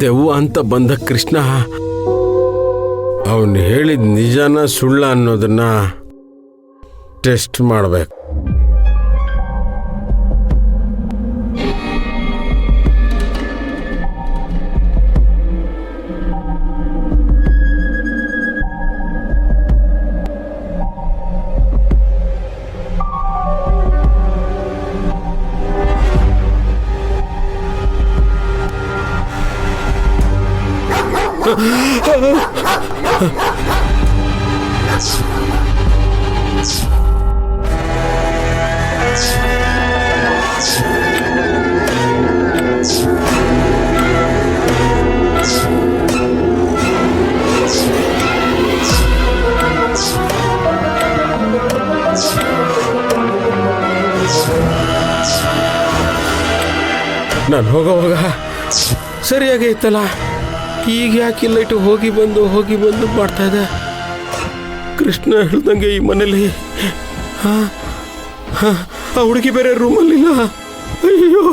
ದೆವ್ವ ಅಂತ ಬಂದ ಕೃಷ್ಣ ಅವನು ಹೇಳಿದ ನಿಜನ ಸುಳ್ಳ ಅನ್ನೋದನ್ನ ಟೆಸ್ಟ್ ಮಾಡಬೇಕು. ನಾನು ಹೋಗೋವಾಗ ಸರಿಯಾಗಿ ಇತ್ತಲ್ಲ, ಈಗ ಯಾಕೆ ಲೈಟು ಹೋಗಿ ಬಂದು ಮಾಡ್ತಾ ಇದೆ. ಕೃಷ್ಣ ಹೇಳ್ದಂಗೆ ಈ ಮನೇಲಿ ಆ ಹುಡುಗಿ ಬೇರೆ ರೂಮಲ್ಲಿಲ್ಲ. ಅಯ್ಯೋ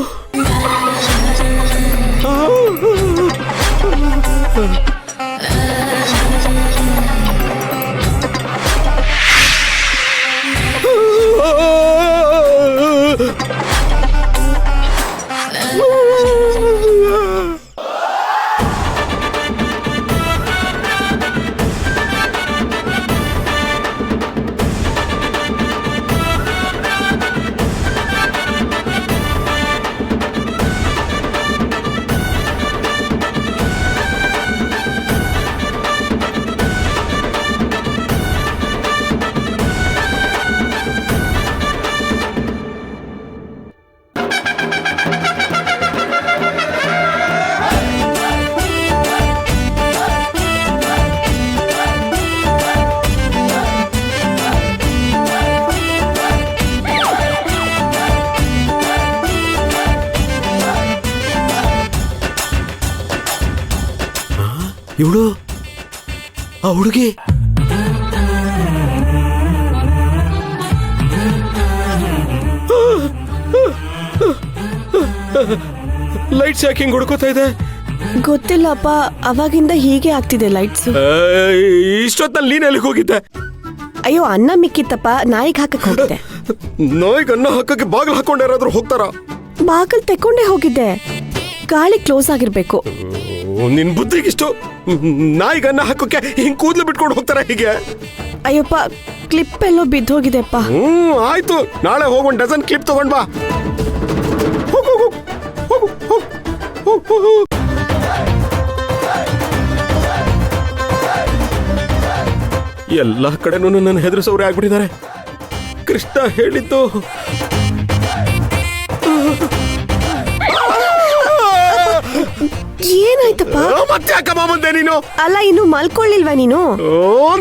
ಇವಳು ಆ ಹುಡುಗಿ ಲೈಟ್ಸ್ ಯಾಕೆ ಹಿಂಗ್ ಹುಡ್ಕೋತಾ ಇದೆ ಗೊತ್ತಿಲ್ಲಪ್ಪ. ಅವಾಗಿಂದ ಹೀಗೆ ಆಗ್ತಿದೆ ಲೈಟ್ಸ್. ಇಷ್ಟೊತ್ತಲ್ಲಿ ನೀನ್ ಎಲ್ಲಿಗೆ ಹೋಗಿದ್ದೆ? ಅಯ್ಯೋ ಅನ್ನ ಮಿಕ್ಕಿತ್ತಪ್ಪ, ನಾಯಿಗೆ ಹಾಕಕ್ ಹೋಗಿದ್ದೆ. ನಾಯಿಗೆ ಅನ್ನ ಹಾಕಕ್ಕೆ ಬಾಗಿಲು ಹಾಕೊಂಡು ಯಾರಾದ್ರೂ ಹೋಗ್ತಾರ? ಬಾಗಿಲು ತೆಕೊಂಡೇ ಹೋಗಿದ್ದೆ. ಗಾಳಿ ಕ್ಲೋಸ್ ಆಗಿರ್ಬೇಕು. ನಿನ್ ಬುದ್ಧಿಗಿಷ್ಟು ನಾಯಿಗೆ ಅನ್ನ ಹಾಕೋಕೆ ಹಿಂಗ್ ಕೂದ್ಲು ಬಿಟ್ಕೊಂಡು ಹೋಗ್ತಾರ ಹೀಗೆ? ಅಯ್ಯಪ್ಪ ಕ್ಲಿಪ್ ಎಲ್ಲೋ ಬಿದ್ದೋಗಿದೆಪ್ಪ. ಆಯ್ತು, ನಾಳೆ ಹೋಗ್ ಡಜನ್ ಕ್ಲಿಪ್ ತಗೊಂಡ್ ಬಾ. ಎಲ್ಲಾ ಕಡೆನೂ ನನ್ನ ಹೆದರಿಸೋರೆ ಆಗ್ಬಿಟ್ಟಿದ್ದಾರೆ. ಕೃಷ್ಣ ಹೇಳಿದ್ದು ಏನಾಯ್ತಪ್ಪ? ಮತ್ತೆ ಯಾಕಮ್ಮ ಬಂದೆ ನೀನು? ಅಲ್ಲ ಇನ್ನು ಮಲ್ಕೊಳ್ಳಿಲ್ವಾ ನೀನು?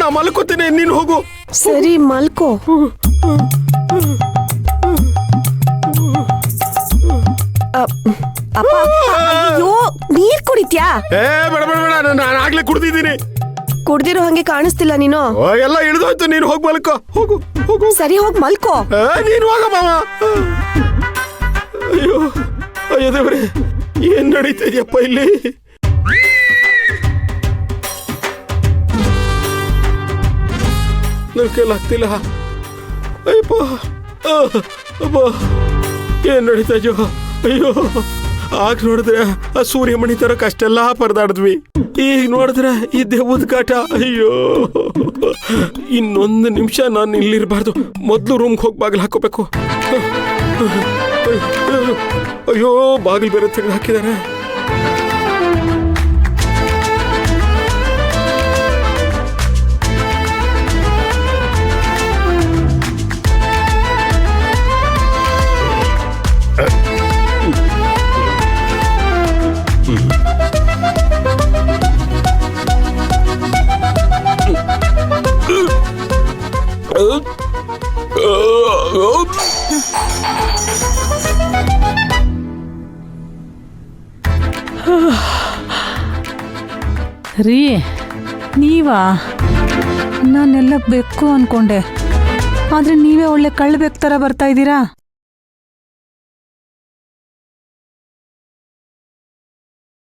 ನಾ ಮಲ್ಕೋತೀನಿ, ನೀನು ಹೋಗು. ಸರಿ ಮಲ್ಕೋ. ಅಯ್ಯೋ ನೀರ್ ಕುಡಿತ್ಯಾ? ಬೇಡ ಬೇಡ ಬೇಡ, ನಾನು ಆಗ್ಲೇ ಕುಡ್ದಿದ್ದೀನಿ. ಕುಡ್ದಿರೋ ಹಂಗೆ ಕಾಣಿಸ್ತಿಲ್ಲ ನೀನು. ಎಲ್ಲ ಇಳಿದೋಯ್ತು, ನೀನು ಹೋಗ್ ಮಲ್ಕೋ. ಹೋಗು ಹೋಗು. ಸರಿ ಹೋಗ್ ಮಲ್ಕೋ. ನೀನು ಹೋಗ ಮಾವ. ಅಯ್ಯೋ ಅಯ್ಯೋ ದೇವ್ರೆ, ಏನ್ ನಡೀತಾ ಇದೆಯಪ್ಪ ಇಲ್ಲಿ? ನನ್ ಕೈಲಾಗ್ತಿಲ್ಲ. ಅಯ್ಯಪ್ಪ ಅಪ್ಪ, ಏನ್ ನಡೀತಾ ಇದೆಯೋ? ಅಯ್ಯೋ ಆಗ ನೋಡಿದ್ರೆ ಆ ಸೂರ್ಯಮಣಿ ತರಕ್ ಅಷ್ಟೆಲ್ಲ ಪರದಾಡಿದ್ವಿ. ಈಗ ನೋಡಿದ್ರೆ ಈ ದೇವದ ಕಾಟ. ಅಯ್ಯೋ ಇನ್ನೊಂದು ನಿಮಿಷ ನಾನು ಇಲ್ಲಿರ್ಬಾರ್ದು. ಮೊದ್ಲು ರೂಮ್ಗೆ ಹೋಗಿ ಬಾಗಿಲು ಹಾಕೋಬೇಕು. ಅಯ್ಯೋ ಬಾಗಿಲು ಬೇರೆ ತೆಗೆದು ಹಾಕಿದ್ದಾರೆ. ರೀ ನೀವಾ? ನಾನೆಲ್ಲ ಬೆಕ್ಕು ಅನ್ಕೊಂಡೆ, ಆದ್ರೆ ನೀವೇ ಒಳ್ಳೆ ಕಳ್ಳ ಬೆಕ್ ತರ ಬರ್ತಾ ಇದ್ದೀರಾ.